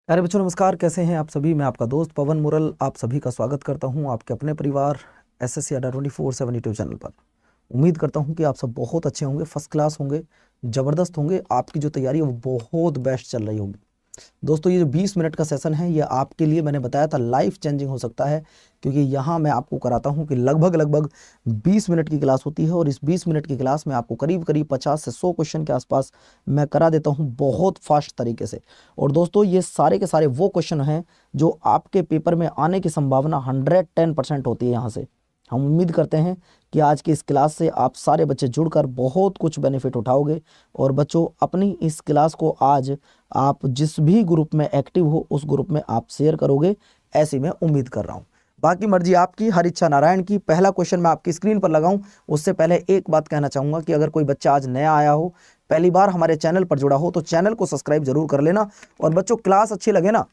अरे बच्चों नमस्कार, कैसे हैं आप सभी। मैं आपका दोस्त पवन मुरल आप सभी का स्वागत करता हूं आपके अपने परिवार एसएससी अड्डा 24/7 यूट्यूब चैनल पर। उम्मीद करता हूं कि आप सब बहुत अच्छे होंगे, फर्स्ट क्लास होंगे, ज़बरदस्त होंगे। आपकी जो तैयारी है वो बहुत बेस्ट चल रही होगी। दोस्तों ये जो 20 मिनट का सेशन है ये आपके लिए मैंने बताया था लाइफ चेंजिंग हो सकता है, क्योंकि यहाँ मैं आपको कराता हूँ कि लगभग 20 मिनट की क्लास होती है और इस 20 मिनट की क्लास में आपको करीब 50 से 100 क्वेश्चन के आसपास मैं करा देता हूँ बहुत फास्ट तरीके से। और दोस्तों ये सारे के सारे वो क्वेश्चन हैं जो आपके पेपर में आने की संभावना 110% होती है। यहाँ से हम उम्मीद करते हैं कि आज की इस क्लास से आप सारे बच्चे जुड़कर बहुत कुछ बेनिफिट उठाओगे। और बच्चों अपनी इस क्लास को आज आप जिस भी ग्रुप में एक्टिव हो उस ग्रुप में आप शेयर करोगे, ऐसी मैं उम्मीद कर रहा हूं। बाकी मर्जी आपकी, हर इच्छा नारायण की। पहला क्वेश्चन मैं आपकी स्क्रीन पर लगाऊं उससे पहले एक बात कहना चाहूंगा कि अगर कोई बच्चा आज नया आया हो, पहली बार हमारे चैनल पर जुड़ा हो, तो चैनल को सब्सक्राइब जरूर कर लेना। और बच्चों क्लास अच्छी लगे ना,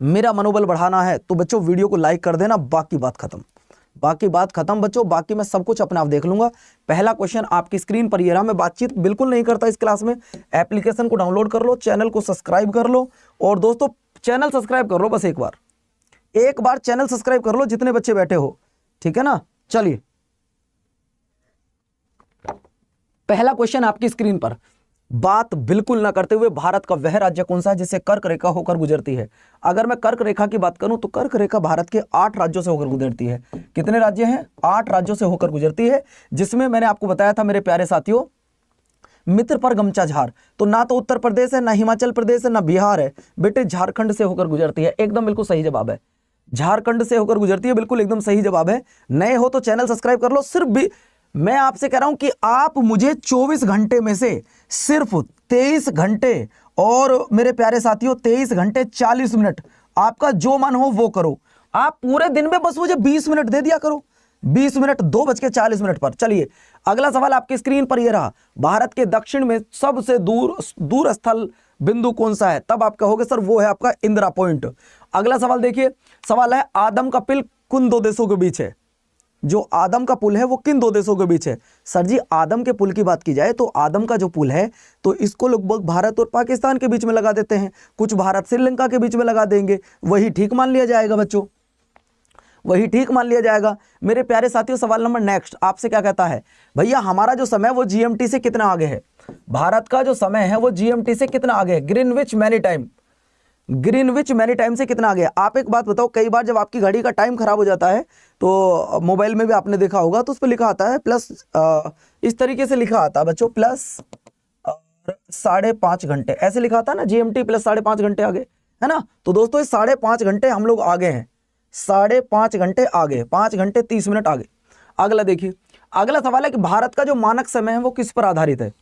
मेरा मनोबल बढ़ाना है तो बच्चों वीडियो को लाइक कर देना। बाकी बात खत्म, बाकी बात खत्म बच्चों। बाकी मैं सब कुछ अपने आप देख लूंगा। पहला क्वेश्चन आपकी स्क्रीन पर ये रहा। मैं बातचीत बिल्कुल नहीं करता इस क्लास में। एप्लीकेशन को डाउनलोड कर लो, चैनल को सब्सक्राइब कर लो। और दोस्तों चैनल सब्सक्राइब कर लो, बस एक बार चैनल सब्सक्राइब कर लो जितने बच्चे बैठे हो, ठीक है ना। चलिए पहला क्वेश्चन आपकी स्क्रीन पर। बात बिल्कुल ना करते हुए, भारत का वह राज्य कौन सा है जिससे कर्क रेखा होकर गुजरती है। अगर मैं कर्क रेखा की बात करूं तो कर्क रेखा भारत के 8 राज्यों से होकर गुजरती है। कितने राज्य हैं? 8 राज्यों से होकर गुजरती है, जिसमें मैंने आपको बताया था मेरे प्यारे साथियों, मित्र पर गमचा झार। तो ना तो उत्तर प्रदेश है, ना हिमाचल प्रदेश है, ना बिहार है बेटे, झारखंड से होकर गुजरती है। एकदम बिल्कुल सही जवाब है, झारखंड से होकर गुजरती है, बिल्कुल एकदम सही जवाब है। नए हो तो चैनल सब्सक्राइब कर लो। सिर्फ भी मैं आपसे कह रहा हूं कि आप मुझे 24 घंटे में से सिर्फ 23 घंटे, और मेरे प्यारे साथियों 23 घंटे 40 मिनट, आपका जो मन हो वो करो। आप पूरे दिन में बस मुझे 20 मिनट दे दिया करो, 20 मिनट 2:40 पर। चलिए अगला सवाल आपकी स्क्रीन पर यह रहा। भारत के दक्षिण में सबसे दूर स्थल बिंदु कौन सा है? तब आप कहोगे सर वो है आपका इंदिरा पॉइंट। अगला सवाल देखिए, सवाल है आदम का पुल किन 2 देशों के बीच है? जो आदम का पुल है वो किन 2 देशों के बीच है? सर जी आदम के पुल की बात की जाए तो आदम का जो पुल है तो इसको लगभग भारत और पाकिस्तान के बीच में लगा देते हैं, कुछ भारत श्रीलंका के बीच में लगा देंगे, वही ठीक मान लिया जाएगा बच्चों, वही ठीक मान लिया जाएगा। मेरे प्यारे साथियों सवाल नंबर नेक्स्ट आपसे क्या कहता है? भैया हमारा जो समय वो जीएमटी से कितना आगे है? भारत का जो समय है वो जीएमटी से कितना आगे है? Greenwich many time, Greenwich many time से कितना आगे है? आप एक बात बताओ, कई बार जब आपकी घड़ी का टाइम खराब हो जाता है तो मोबाइल में भी आपने देखा होगा तो उस पर लिखा आता है प्लस, इस तरीके से लिखा आता है बच्चों, प्लस 5.5 घंटे, ऐसे लिखा आता है ना, जीएमटी प्लस 5.5 घंटे आगे, है ना। तो दोस्तों 5.5 घंटे हम लोग आगे हैं, 5.5 घंटे आगे, 5 घंटे 30 मिनट आगे। अगला देखिए, अगला सवाल है कि भारत का जो मानक समय है वो किस पर आधारित है?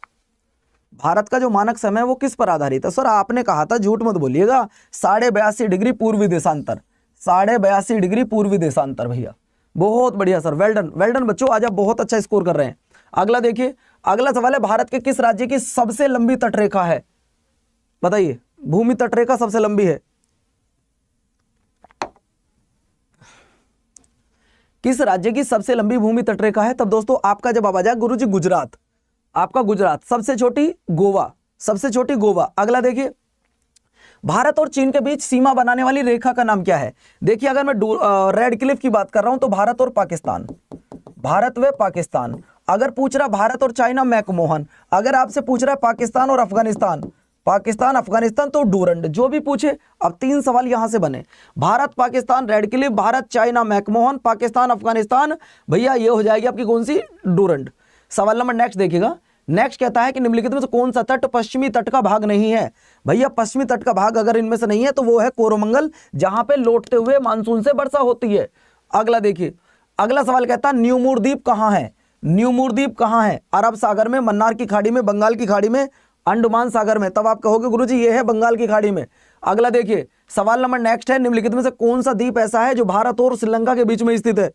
भारत का जो मानक समय है वो किस पर आधारित है? सर आपने कहा था, झूठ मत बोलिएगा, 82.5 डिग्री पूर्वी देशांतर, 82.5 डिग्री पूर्वी देशांतर। भैया बहुत बढ़िया सर, वेल्डन वेल्डन बच्चों, आज आप बहुत अच्छा स्कोर कर रहे हैं। अगला देखिए, अगला सवाल है भारत के किस राज्य की सबसे लंबी तटरेखा है? बताइए, भूमि तटरेखा सबसे लंबी है किस राज्य की? सबसे लंबी भूमि तटरेखा है। तब दोस्तों आपका जवाब आ जाए गुरुजी गुजरात, आपका गुजरात। सबसे छोटी गोवा, सबसे छोटी गोवा। अगला देखिए, भारत और चीन के बीच सीमा बनाने वाली रेखा का नाम क्या है? देखिए अगर मैं रेड क्लिफ की बात कर रहा हूं तो भारत और पाकिस्तान, भारत व पाकिस्तान। अगर पूछ रहा भारत और चाइना, मैकमोहन। अगर आपसे पूछ रहा है पाकिस्तान और अफगानिस्तान, पाकिस्तान अफगानिस्तान, तो डूरंड। जो भी पूछे, अब 3 सवाल यहां से बने, Bharat Pakistan red Cliff, Bharat China McMahon, Pakistan Afghanistan, भैया ये हो जाएगी आपकी कौन सी? डूरंड। सवाल नंबर नेक्स्ट देखिएगा, नेक्स्ट कहता है कि निम्नलिखित में से कौन सा तट पश्चिमी तट का भाग नहीं है? भैया पश्चिमी तट का भाग अगर इनमें से नहीं है तो वो है कोरोमंगल, जहां पे लौटते हुए मानसून से वर्षा होती है। अगला देखिए, अगला सवाल कहता है न्यूमूर द्वीप कहां है? न्यूमूर द्वीप कहां है? अरब सागर में, मन्नार की खाड़ी में, बंगाल की खाड़ी में, अंडमान सागर में। तब आप कहोगे गुरुजी ये है बंगाल की खाड़ी में। अगला देखिए, सवाल नंबर नेक्स्ट है, निम्नलिखित में से कौन सा द्वीप ऐसा है जो भारत और श्रीलंका के बीच में स्थित है?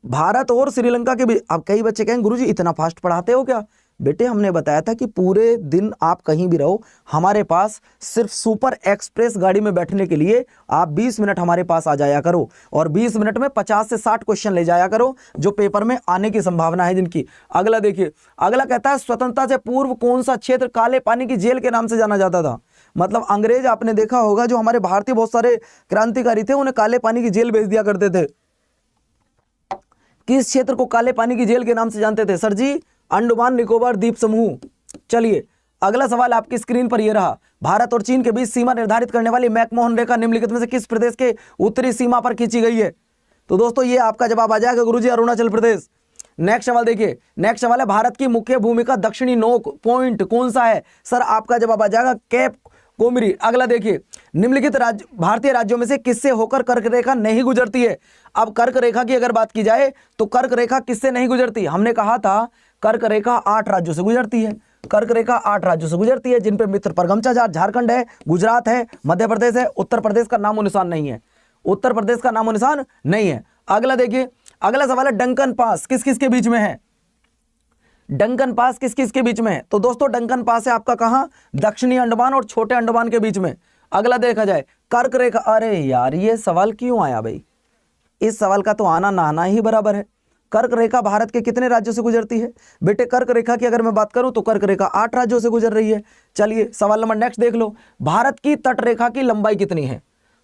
भारत और श्रीलंका के बीच। अब कई बच्चे कहेंगे गुरुजी इतना फास्ट पढ़ाते हो क्या? बेटे हमने बताया था कि पूरे दिन आप कहीं भी रहो, हमारे पास सिर्फ सुपर एक्सप्रेस गाड़ी में बैठने के लिए आप 20 मिनट हमारे पास आ जाया करो, और 20 मिनट में 50 से 60 क्वेश्चन ले जाया करो जो पेपर में आने की संभावना है जिनकी। अगला देखिए, अगला कहता है स्वतंत्रता से पूर्व कौन सा क्षेत्र काले पानी की जेल के नाम से जाना जाता था? मतलब अंग्रेज आपने देखा होगा जो हमारे भारतीय बहुत सारे क्रांतिकारी थे उन्हें काले पानी की जेल भेज दिया करते थे। किस क्षेत्र को काले पानी की जेल के नाम से जानते थे? सर जी अंडमान निकोबार द्वीप समूह। चलिए अगला सवाल आपकी स्क्रीन पर यह रहा, भारत और चीन के बीच सीमा निर्धारित करने वाली मैकमोहन रेखा निम्नलिखित में से किस प्रदेश के उत्तरी सीमा पर खींची गई है? तो दोस्तों ये आपका जवाब आ जाएगा गुरुजी अरुणाचल प्रदेश। नेक्स्ट सवाल देखिए, नेक्स्ट सवाल है भारत की मुख्य भूमि का दक्षिणी नोक पॉइंट कौन सा है? सर आपका जवाब आ जाएगा कैप कोमरी। अगला देखिए, निम्नलिखित राज्य भारतीय राज्यों में से किससे होकर कर्क रेखा नहीं गुजरती है? अब कर्क रेखा की अगर बात की जाए तो कर्क रेखा किससे नहीं गुजरती? हमने कहा था कर्क रेखा 8 राज्यों से गुजरती है। कर्क रेखा 8 राज्यों से गुजरती है जिन पे मित्र परगमचा झारखंड है, गुजरात है, मध्य प्रदेश है, उत्तर प्रदेश का नामो निशान नहीं है। उत्तर प्रदेश का नामो निशान नहीं है। अगला देखिए, अगला सवाल है डंकन पास किस किस के बीच में है? डंकन पास किस किस के बीच में है? तो दोस्तों डंकन पास है आपका कहां? दक्षिणी अंडमान और छोटे अंडमान के बीच में। अगला देखा जाए कर्क रेखा, अरे यार ये सवाल क्यों आया भाई? इस सवाल का तो आना नहाना ही बराबर है। कर्क रेखा भारत के कितने राज्यों से गुजरती है? बेटे कर्क रेखा की अगर मैं बात करूं तो कर्क रेखा 8 राज्यों से गुजर रही है। चलिए सवाल नंबर नेक्स्ट देख लो, भारत की तट रेखा की लंबाई कितनी है?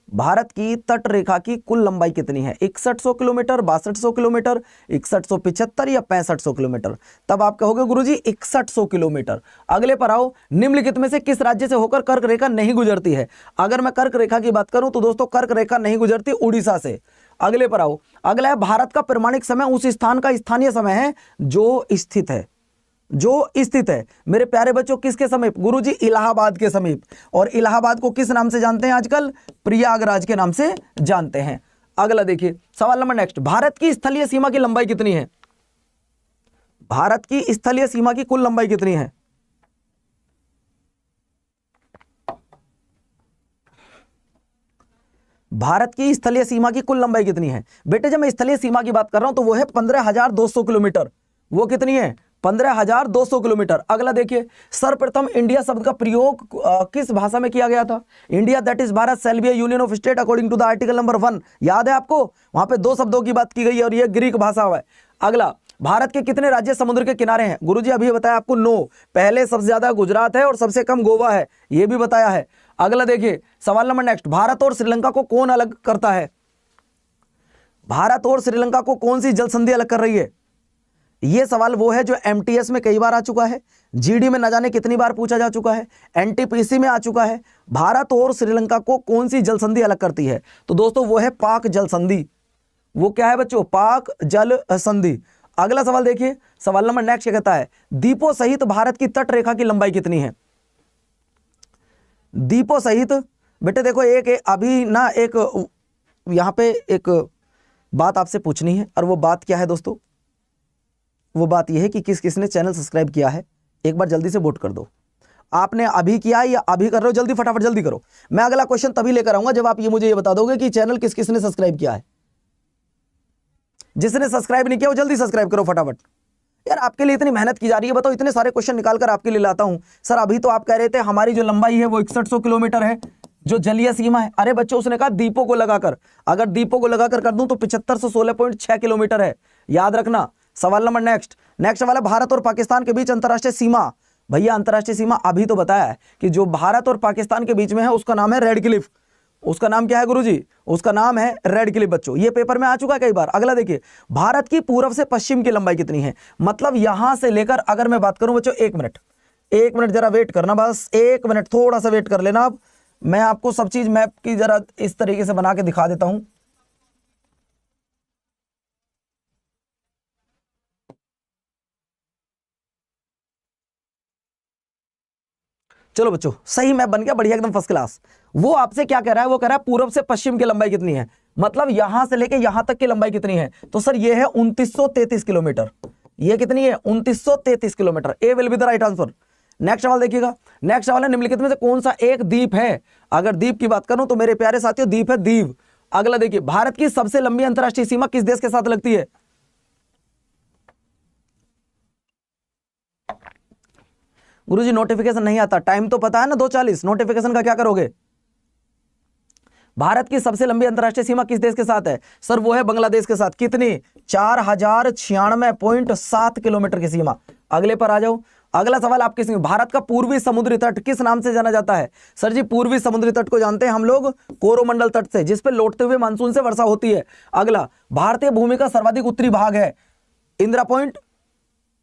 भारत की तट रेखा की कुल लंबाई कितनी है? 6100 किलोमीटर, 6200 किलोमीटर, 6175 या 6500 किलोमीटर? तब आप कहोगे गुरुजी 6100 किलोमीटर। अगले पर आओ, निम्नलिखित में से किस राज्य से होकर कर्क रेखा नहीं गुजरती है? अगर मैं कर्क रेखा की बात करूं तो दोस्तों कर्क रेखा नहीं गुजरती उड़ीसा से। अगले पर आओ, अगला है भारत का प्रमाणिक समय उस स्थान का स्थानीय समय है जो स्थित है। जो स्थित है मेरे प्यारे बच्चों किसके समीप? गुरुजी इलाहाबाद के समीप। और इलाहाबाद को किस नाम से जानते हैं आजकल? प्रयागराज के नाम से जानते हैं। अगला देखिए सवाल नंबर नेक्स्ट, भारत की स्थलीय सीमा की लंबाई कितनी है? भारत की स्थलीय सीमा की कुल लंबाई कितनी है? भारत की स्थलीय सीमा की कुल लंबाई कितनी है? बेटे जब मैं स्थलीय सीमा की बात कर रहा हूं तो वो है 15,200 किलोमीटर। वो कितनी है? 15,200 किलोमीटर। अगला देखिए, सर्वप्रथम इंडिया शब्द का प्रयोग किस भाषा में किया गया था? India that is Bharat shall be a union of state according to the article number 1। याद है आपको? वहां पे 2 शब्दों की बात की गई है और ये ग्रीक भाषा है। अगला, भारत के कितने राज्य समुद्र के किनारे हैं? गुरुजी अभी बताया आपको 9। पहले सबसे ज्यादा गुजरात है और सबसे कम गोवा है, ये भी बताया है। अगला देखिए सवाल नंबर नेक्स्ट, भारत और श्रीलंका को कौन अलग करता है? भारत और श्रीलंका को कौन सी जल संधि अलग कर रही है? यह सवाल वो है जो एमटीएस में कई बार आ चुका है, जीडी में न जाने कितनी बार पूछा जा चुका है, एनटीपीसी में आ चुका है। भारत और श्रीलंका को कौन सी जल संधि अलग करती है? तो दोस्तों वो है पाक जल संधि। वो क्या है बच्चों? पाक जल संधि। अगला सवाल देखिए, सवाल नंबर नेक्स्ट क्या कहता है, द्वीपों सहित भारत की तट रेखा की लंबाई कितनी है? द्वीपों सहित बेटे देखो एक अभी ना एक यहां पे एक बात आपसे पूछनी है, और वो बात क्या है दोस्तों? वो बात यह है कि किस किसने चैनल सब्सक्राइब किया है, एक बार जल्दी से वोट कर दो। आपने अभी किया या अभी कर रहे हो? जल्दी फटाफट जल्दी करो। मैं अगला क्वेश्चन तभी लेकर आऊंगा जब आप ये मुझे ये बता दोगे कि चैनल किस किसने सब्सक्राइब किया है। जिसने सब्सक्राइब नहीं किया वो जल्दी सब्सक्राइब करो फटाफट। यार आपके लिए इतनी मेहनत की जा रही है, बताओ इतने सारे क्वेश्चन निकाल कर आपके लिए लाता हूं। सर अभी तो आप कह रहे थे हमारी जो लंबाई है वो 6100 किलोमीटर है जो जलीय सीमा है। अरे बच्चों उसने कहा द्वीपों को लगाकर, अगर द्वीपों को लगाकर कर दूं तो 7516.6 किलोमीटर है, याद रखना। सवाल नंबर नेक्स्ट सवाल है, भारत और पाकिस्तान के बीच अंतरराष्ट्रीय सीमा। भैया अंतरराष्ट्रीय सीमा अभी तो बताया है कि जो भारत और पाकिस्तान के बीच में है उसका नाम है रेड क्लिफ। उसका नाम क्या है गुरुजी? उसका नाम है रेड क्लिफ बच्चों, ये पेपर में आ चुका है कई बार। अगला देखिए, भारत की पूर्व से पश्चिम की लंबाई कितनी है? मतलब यहां से लेकर, अगर मैं बात करूं बच्चों, एक मिनट जरा वेट करना, बस 1 मिनट थोड़ा सा वेट कर लेना। अब मैं आपको सब चीज मैप की जरा इस तरीके से बना के दिखा देता हूं। चलो बच्चों सही मैप बन गया, बढ़िया एकदम फर्स्ट क्लास। वो आपसे क्या कह रहा है? वो कह रहा है पूर्व से पश्चिम की लंबाई कितनी है, मतलब यहां से लेके यहां तक की लंबाई कितनी है? तो सर ये है 2933 किलोमीटर। ये कितनी है? 2933 kilometre. A will be the right answer. Next सवाल देखिएगा, नेक्स्ट सवाल है, निम्नलिखित में से कौन सा एक द्वीप है? अगर द्वीप की बात करूं तो मेरे प्यारे साथियों द्वीप है दीव। अगला देखिए, भारत की सबसे लंबी अंतरराष्ट्रीय सीमा किस देश के साथ लगती है? गुरुजी नोटिफिकेशन नहीं आता, टाइम तो पता है ना 2:40, नोटिफिकेशन का क्या करोगे? भारत की सबसे लंबी अंतरराष्ट्रीय सीमा किस देश के साथ है? सर वो है बांग्लादेश के साथ। कितनी? 4096.7 किलोमीटर की सीमा। अगले पर आ जाओ, अगला सवाल आपके संग, भारत का पूर्वी समुद्री तट किस नाम से जाना जाता है? सर जी पूर्वी समुद्री तट को जानते हैं हम लोग कोरोमंडल तट से, जिस पे लौटते हुए मानसून से वर्षा होती है। अगला, भारतीय भूमि का सर्वाधिक उत्तरी भाग है? Indira point,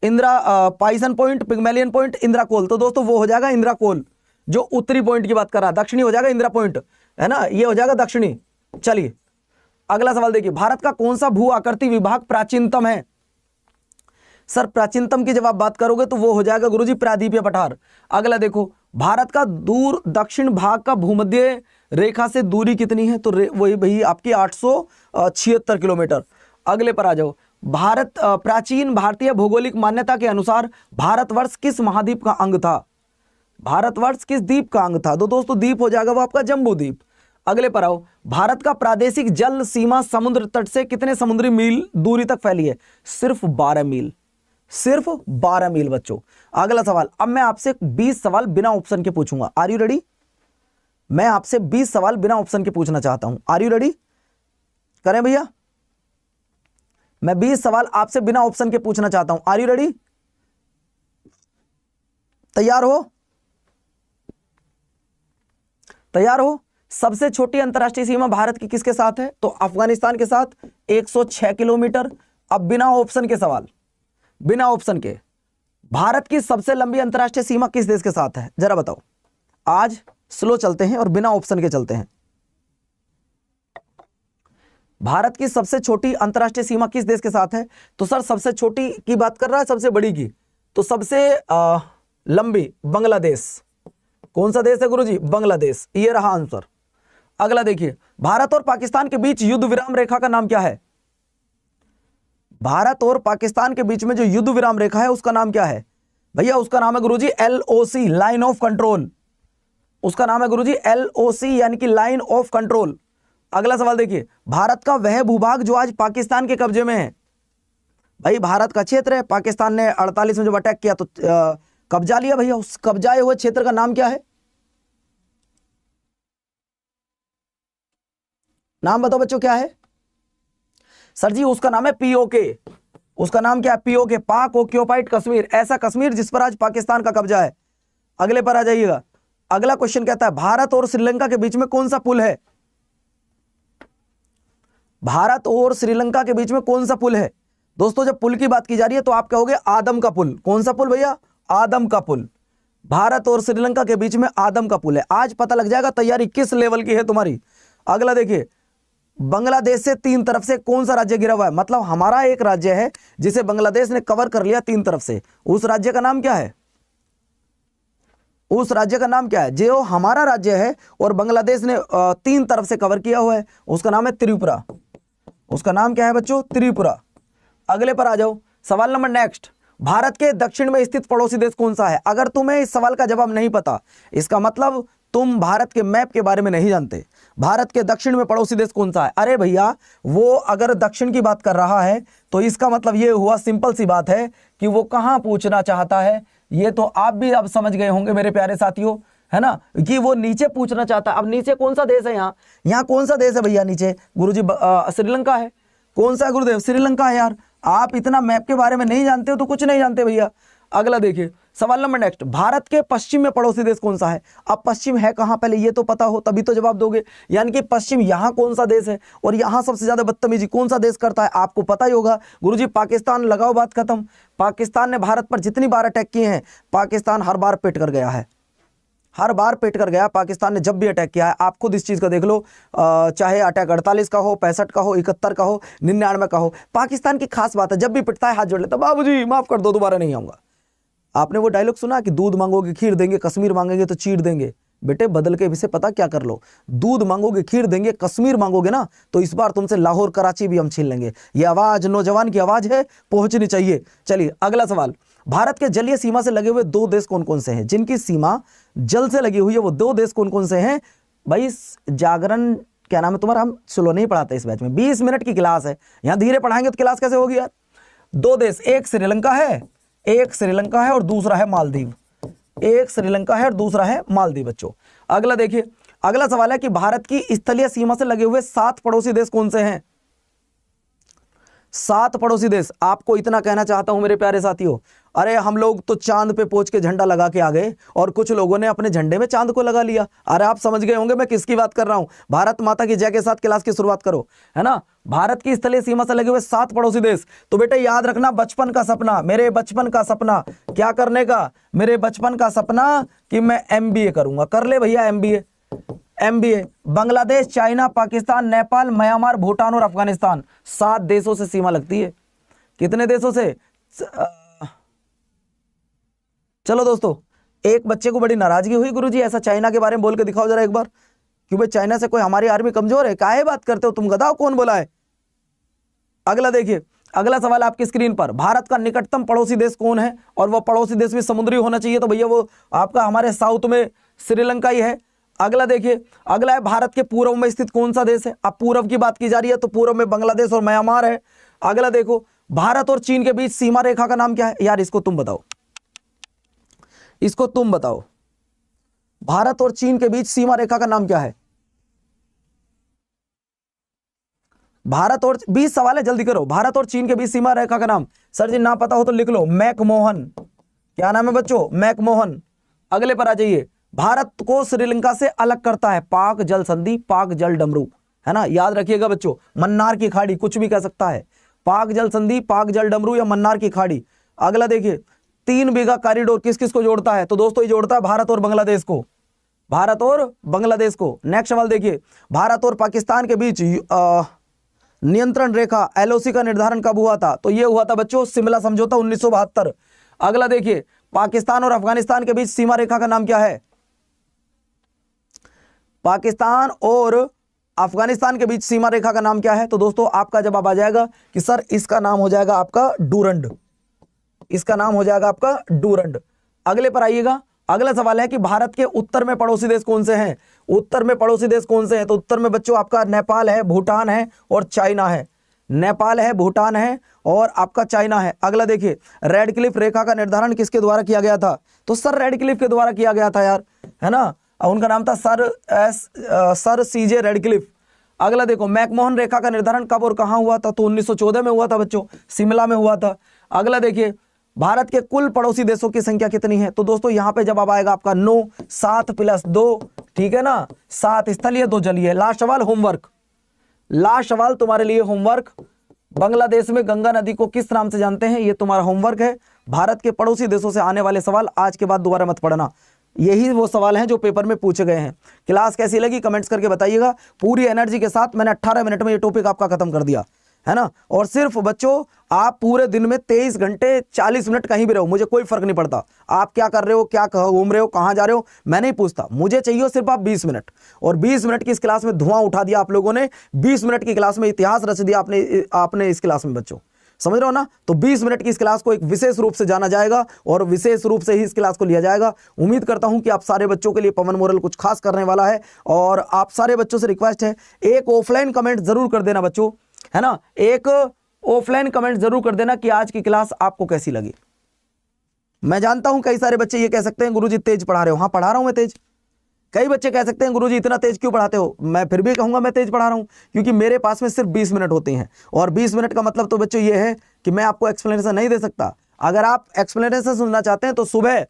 Parsons point, Pygmalion point, Indira col. तो दोस्तों वो हो जाएगा इंदिरा कोल, जो उत्तरी पॉइंट की बात कर रहा है। दक्षिणी हो जाएगा इंदिरा पॉइंट, है ना, ये हो जाएगा दक्षिणी। चलिए अगला सवाल देखिए, भारत का कौन सा भू आकृति विभाग प्राचीनतम है? सर प्राचीनतम की जब आप बात करोगे तो वो हो जाएगा गुरुजी प्रायद्वीपीय पठार। अगला देखो, भारत का दूर दक्षिण भाग का भूमध्य रेखा से दूरी कितनी है? तो वही भाई आपकी 876 किलोमीटर। अगले पर आ जाओ, प्राचीन भारतीय भौगोलिक मान्यता के अनुसार भारतवर्ष किस महाद्वीप का अंग था? भारतवर्ष किस द्वीप का अंग था? तो दोस्तों द्वीप हो जाएगा वो आपका जम्बू द्वीप। अगले पर आओ, भारत का प्रादेशिक जल सीमा समुद्र तट से कितने समुद्री मील दूरी तक फैली है? सिर्फ 12 मील, सिर्फ 12 मील बच्चों। अगला सवाल, अब मैं आपसे 20 सवाल बिना ऑप्शन के पूछूंगा। Are you ready? मैं आपसे 20 सवाल बिना ऑप्शन के पूछना चाहता हूं। Are you ready? करें भैया? मैं 20 सवाल आपसे बिना ऑप्शन के पूछना चाहता हूं। Are you ready? तैयार हो? तैयार हो? सबसे छोटी अंतरराष्ट्रीय सीमा भारत की किसके साथ है? तो अफगानिस्तान के साथ 106 किलोमीटर। अब बिना ऑप्शन के सवाल, बिना ऑप्शन के, भारत की सबसे लंबी अंतरराष्ट्रीय सीमा किस देश के साथ है? जरा बताओ। आज स्लो चलते हैं और बिना ऑप्शन के चलते हैं। भारत की सबसे छोटी अंतरराष्ट्रीय सीमा किस देश के साथ है? तो सर सबसे छोटी की बात कर रहा है, सबसे बड़ी की? तो सबसे लंबी बांग्लादेश। कौन सा देश है गुरुजी? बांग्लादेश। ये रहा आंसर। अगला देखिए, भारत और पाकिस्तान के बीच युद्ध विराम रेखा का नाम क्या है? भारत और पाकिस्तान के बीच में जो युद्ध विराम रेखा है उसका नाम क्या है? भैया उसका नाम है गुरुजी LOC, लाइन ऑफ कंट्रोल। उसका नाम है गुरुजी LOC यानी कि लाइन ऑफ कंट्रोल। अगला सवाल देखिए, भारत का वह भूभाग जो आज पाकिस्तान के कब्जे में है? भाई भारत का क्षेत्र है, पाकिस्तान ने 48 में जब अटैक किया तो कब्जा लिया भैया। उस कब्जाए हुए क्षेत्र का नाम क्या है? नाम बताओ बच्चों, क्या है? सर जी उसका नाम है POK। उसका नाम क्या है? POK, पाक ऑक्यूपाइड कश्मीर। ऐसा कश्मीर जिस पर आज पाकिस्तान का कब्जा है। अगले पर आ जाइएगा। अगला क्वेश्चन कहता है, भारत और श्रीलंका के बीच में कौन सा पुल है? भारत और श्रीलंका के बीच में कौन सा पुल है? दोस्तों जब पुल की बात की जा रही है तो आप कहोगे आदम का पुल। कौन सा पुल भैया? आदम का पुल। भारत और श्रीलंका के बीच में आदम का पुल है। आज पता लग जाएगा तैयारी किस लेवल की है तुम्हारी। अगला देखिए, बांग्लादेश से 3 तरफ से कौन सा राज्य घिरा हुआ है? मतलब हमारा एक राज्य है जिसे बांग्लादेश ने कवर कर लिया 3 तरफ से। उस राज्य का नाम क्या है? उस राज्य का नाम क्या है जो हमारा राज्य है और बांग्लादेश ने 3 तरफ से कवर किया हुआ है? उसका नाम है त्रिपुरा। उसका नाम क्या है बच्चों? त्रिपुरा। अगले पर आ जाओ, सवाल नंबर नेक्स्ट, भारत के दक्षिण में स्थित पड़ोसी देश कौन सा है? अगर तुम्हें इस सवाल का जवाब नहीं पता, इसका मतलब तुम भारत के मैप के बारे में नहीं जानते। भारत के दक्षिण में पड़ोसी देश कौन सा है? अरे भैया वो अगर दक्षिण की बात कर रहा है तो इसका मतलब ये हुआ, सिंपल सी बात है कि वो कहां पूछना चाहता है। ये तो आप भी अब समझ गए होंगे मेरे प्यारे साथियों, है ना, कि वो नीचे पूछना चाहता है। अब नीचे कौन सा देश है? यहाँ कौन सा देश है भैया नीचे? गुरुजी श्रीलंका है। कौन सा गुरुदेव? श्रीलंका है। यार आप इतना मैप के बारे में नहीं जानते हो तो कुछ नहीं जानते भैया। अगला देखिए, सवाल नंबर नेक्स्ट, भारत के पश्चिम में पड़ोसी देश कौन सा है? अब पश्चिम है कहां, पहले ये तो पता हो तभी तो जवाब दोगे। यानी कि पश्चिम यहां कौन सा देश है? और यहां सबसे ज्यादा बदतमीजी कौन सा देश करता है? आपको पता ही होगा गुरुजी, पाकिस्तान। लगाओ बात खत्म। पाकिस्तान ने भारत पर जितनी बार अटैक किए हैं, पाकिस्तान हर बार पिट कर गया है। हर बार पिट कर गया पाकिस्तान ने जब भी अटैक किया है। आप खुद इस चीज का देख लो, चाहे अटैक 48 का हो, 65 का हो, 71 का हो, 99 का हो, पाकिस्तान की खास बात है जब भी पिटता है हाथ जोड़ लेता, बाबूजी माफ कर दो, दोबारा नहीं आऊंगा। आपने वो डायलॉग सुना कि दूध मांगोगे खीर देंगे, कश्मीर मांगेंगे तो चीर देंगे। बेटे बदल के इसे पता क्या कर लो, दूध मांगोगे खीर देंगे, कश्मीर मांगोगे ना तो इस बार तुमसे लाहौर कराची भी हम छीन लेंगे। ये आवाज नौजवान की आवाज है, पहुंचनी चाहिए। चलिए अगला सवाल, भारत के जलीय सीमा से लगे हुए 2 देश कौन कौन से हैं? जिनकी सीमा जल से लगी हुई है वो 2 देश कौन कौन से हैं? भाई जागरण क्या नाम है तुम्हारा? हम स्लो नहीं पढ़ाते इस बैच में, 20 मिनट की क्लास है, यहाँ धीरे पढ़ाएंगे तो क्लास कैसे होगी यार। 2 देश, एक श्रीलंका है और दूसरा है मालदीव। एक श्रीलंका है और दूसरा है मालदीव बच्चों। अगला देखिए, अगला सवाल है कि भारत की स्थलीय सीमा से लगे हुए 7 पड़ोसी देश कौन से हैं? 7 पड़ोसी देश। आपको इतना कहना चाहता हूं मेरे प्यारे साथियों, अरे हम लोग तो चांद पे पहुंच के झंडा लगा के आ गए और कुछ लोगों ने अपने झंडे में चांद को लगा लिया। अरे आप समझ गए होंगे मैं किसकी बात कर रहा हूं। भारत माता की जय के साथ क्लास की शुरुआत करो, है ना। भारत की स्थलीय सीमा से लगे हुए 7 पड़ोसी देश। तो बेटे याद रखना, बचपन का सपना, मेरे बचपन का सपना क्या करने का, मेरे बचपन का सपना कि मैं MBA करूंगा। कर ले भैया MBA। Bangladesh, China, Pakistan, Nepal, Myanmar, Bhutan और अफगानिस्तान, 7 देशों से सीमा लगती है। कितने देशों से? चलो दोस्तों, एक बच्चे को बड़ी नाराजगी हुई, गुरुजी ऐसा चाइना के बारे में बोल के दिखाओ जरा एक बार। क्यों भाई, चाइना से कोई हमारी आर्मी कमजोर है? काहे बात करते हो तुम, गधाओ, कौन बोला है? अगला देखिए, अगला सवाल आपकी स्क्रीन पर, भारत का निकटतम पड़ोसी देश कौन है? और वो पड़ोसी देश भी समुद्री होना चाहिए, तो भैया वो आपका हमारे साउथ में श्रीलंका ही है। अगला देखिए, अगला है भारत के पूर्व में स्थित कौन सा देश है? अब पूर्व की बात की जा रही है तो पूर्व में बांग्लादेश और म्यांमार है। अगला देखो, भारत और चीन के बीच सीमा रेखा का नाम क्या है? यार इसको तुम बताओ, इसको तुम बताओ, भारत और चीन के बीच सीमा रेखा का नाम क्या है? भारत और 20 सवाल है, जल्दी करो। भारत और चीन के बीच सीमा रेखा का नाम, सर जी ना पता हो तो लिख लो, मैकमोहन। क्या नाम है बच्चों? मैकमोहन। अगले पर आ जाइए, भारत को श्रीलंका से अलग करता है पाक जल संधि, पाक जल डमरू, है ना, याद रखिएगा बच्चों। मन्नार की खाड़ी, कुछ भी कह सकता है, पाक जल संधि, पाक जल डमरू या मन्नार की खाड़ी। अगला देखिए, 3 बीघा कॉरिडोर किस किस को जोड़ता है? तो दोस्तों ये जोड़ता है भारत और बांग्लादेश को, भारत और बांग्लादेश को। नेक्स्ट सवाल देखिए, भारत और पाकिस्तान के बीच नियंत्रण रेखा LOC का निर्धारण कब हुआ था? तो ये हुआ था बच्चों शिमला समझौता 1972। अगला देखिए, पाकिस्तान और अफगानिस्तान के बीच सीमा रेखा का नाम क्या है? पाकिस्तान और अफगानिस्तान के बीच सीमा रेखा का नाम क्या है? तो दोस्तों आपका जवाब आ जाएगा कि सर इसका नाम हो जाएगा आपका डूरंड, इसका नाम हो जाएगा आपका डूरंड। अगले पर आइएगा, अगला सवाल है कि भारत के उत्तर में पड़ोसी देश कौन से हैं? उत्तर में पड़ोसी देश कौन से हैं? तो उत्तर में बच्चों आपका नेपाल है, भूटान है और चाइना है। नेपाल है, भूटान है और आपका चाइना है। अगला देखिए, रेड क्लिफ रेखा का निर्धारण किसके द्वारा किया गया था? तो सर रेड क्लिफ के द्वारा किया गया था यार, है ना, उनका नाम था सर CJ रेडक्लिफ। अगला देखो, मैकमोहन रेखा का निर्धारण कब और कहां हुआ था? तो 1914 में हुआ था बच्चों, शिमला में हुआ था। अगला देखिए, भारत के कुल पड़ोसी देशों की संख्या कितनी है? तो दोस्तों यहां पे जवाब आएगा आपका 9, 7 + 2, ठीक है ना, 7 स्थलीय 2 जलीय। लास्ट सवाल होमवर्क, लास्ट सवाल तुम्हारे लिए होमवर्क, बांग्लादेश में गंगा नदी को किस नाम से जानते हैं? ये तुम्हारा होमवर्क है। भारत के पड़ोसी देशों से आने वाले सवाल आज के बाद दोबारा मत पढ़ना, यही वो सवाल हैं जो पेपर में पूछे गए हैं। क्लास कैसी लगी कमेंट्स करके बताइएगा। पूरी एनर्जी के साथ मैंने 18 मिनट में ये टॉपिक आपका खत्म कर दिया, है ना। और सिर्फ बच्चों आप पूरे दिन में 23 घंटे 40 मिनट कहीं भी रहो, मुझे कोई फर्क नहीं पड़ता आप क्या कर रहे हो, क्या घूम रहे हो, कहां जा रहे हो, मैं नहीं पूछता। मुझे चाहिए सिर्फ आप 20 मिनट। और 20 मिनट की इस क्लास में धुआं उठा दिया आप लोगों ने, 20 मिनट की क्लास में इतिहास रच दिया आपने इस क्लास में बच्चों, समझ रहे हो ना। तो 20 मिनट की इस क्लास को एक विशेष रूप से जाना जाएगा और विशेष रूप से ही इस क्लास को लिया जाएगा। उम्मीद करता हूं कि आप सारे बच्चों के लिए पवन मोरल कुछ खास करने वाला है। और आप सारे बच्चों से रिक्वेस्ट है, एक ऑफलाइन कमेंट जरूर कर देना बच्चों, है ना, एक ऑफलाइन कमेंट जरूर कर देना कि आज की क्लास आपको कैसी लगी। मैं जानता हूं कई सारे बच्चे ये कह सकते हैं गुरुजी तेज पढ़ा रहे हो। हाँ पढ़ा रहा हूं मैं तेज। कई बच्चे कह सकते हैं गुरुजी इतना तेज क्यों पढ़ाते हो? मैं फिर भी कहूंगा मैं तेज पढ़ा रहा हूं क्योंकि मेरे पास में सिर्फ 20 मिनट होते हैं। और 20 मिनट का मतलब तो बच्चों ये है कि मैं आपको एक्सप्लेनेशन नहीं दे सकता। अगर आप एक्सप्लेनेशन सुनना चाहते हैं तो सुबह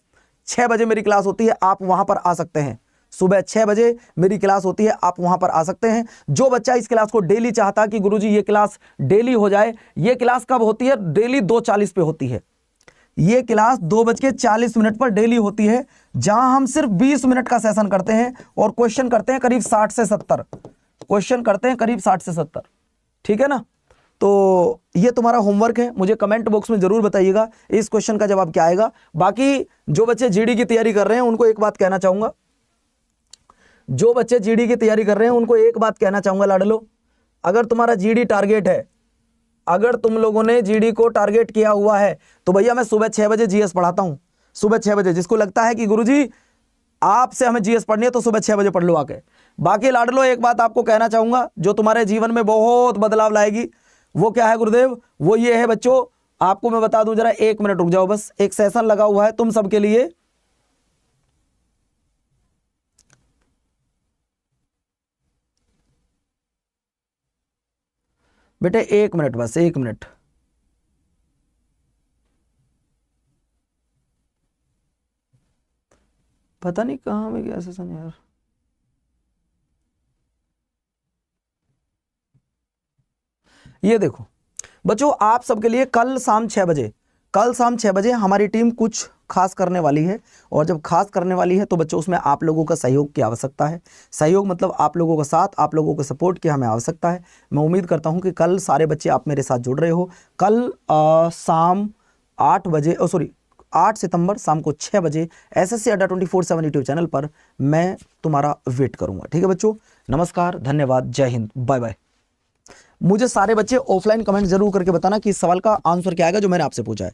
6 बजे मेरी क्लास होती है, आप वहां पर आ सकते हैं। सुबह 6 बजे मेरी क्लास होती है, आप वहां पर आ सकते हैं। जो बच्चा इस क्लास को डेली चाहता कि गुरुजी ये क्लास डेली हो जाए, ये क्लास कब होती है? डेली 2:40 पे होती है। ये क्लास 2:40 पर डेली होती है, जहां हम सिर्फ 20 मिनट का सेशन करते हैं और क्वेश्चन करते हैं करीब 60 से 70 क्वेश्चन करते हैं, करीब 60 से 70, ठीक है ना। तो ये तुम्हारा होमवर्क है। मुझे कमेंट बॉक्स में जरूर बताइएगा इस क्वेश्चन का जवाब क्या आएगा। बाकी जो बच्चे जीडी की तैयारी कर रहे हैं उनको एक बात कहना चाहूंगा, जो बच्चे जीडी की तैयारी कर रहे हैं उनको एक बात कहना चाहूंगा लाडलो, अगर तुम्हारा जीडी टारगेट है, अगर तुम लोगों ने जीडी को टारगेट किया हुआ है तो भैया मैं सुबह 6 बजे जीएस पढ़ाता हूं। सुबह 6 बजे जिसको लगता है कि गुरुजी आपसे हमें जीएस पढ़नी है तो सुबह 6 बजे पढ़ लो आके। बाकी लाडलो एक बात आपको कहना चाहूंगा जो तुम्हारे जीवन में बहुत बदलाव लाएगी, वो क्या है गुरुदेव? वो ये है बच्चों, आपको मैं बता दूं, जरा 1 मिनट रुक जाओ बस। एक सेशन लगा हुआ है तुम सबके लिए, बेटे 1 मिनट बस, 1 मिनट। पता नहीं कहाँ में गया सेशन यार। ये देखो बच्चों, आप सबके लिए कल शाम 6 बजे हमारी टीम कुछ खास करने वाली है। और जब खास करने वाली है तो बच्चों उसमें आप लोगों का सहयोग की आवश्यकता है। सहयोग मतलब आप लोगों का साथ, आप लोगों का सपोर्ट की हमें आवश्यकता है। मैं उम्मीद करता हूं कि कल सारे बच्चे आप मेरे साथ जुड़ रहे हो। कल शाम 8 बजे 8 सितंबर शाम को 6 बजे SSC अड्डा 24/7 यूट्यूब चैनल पर मैं तुम्हारा वेट करूंगा। ठीक है बच्चों, नमस्कार, धन्यवाद, जय हिंद, बाय बाय। मुझे सारे बच्चे ऑफलाइन कमेंट जरूर करके बताना कि इस सवाल का आंसर क्या आएगा जो मैंने आपसे पूछा है।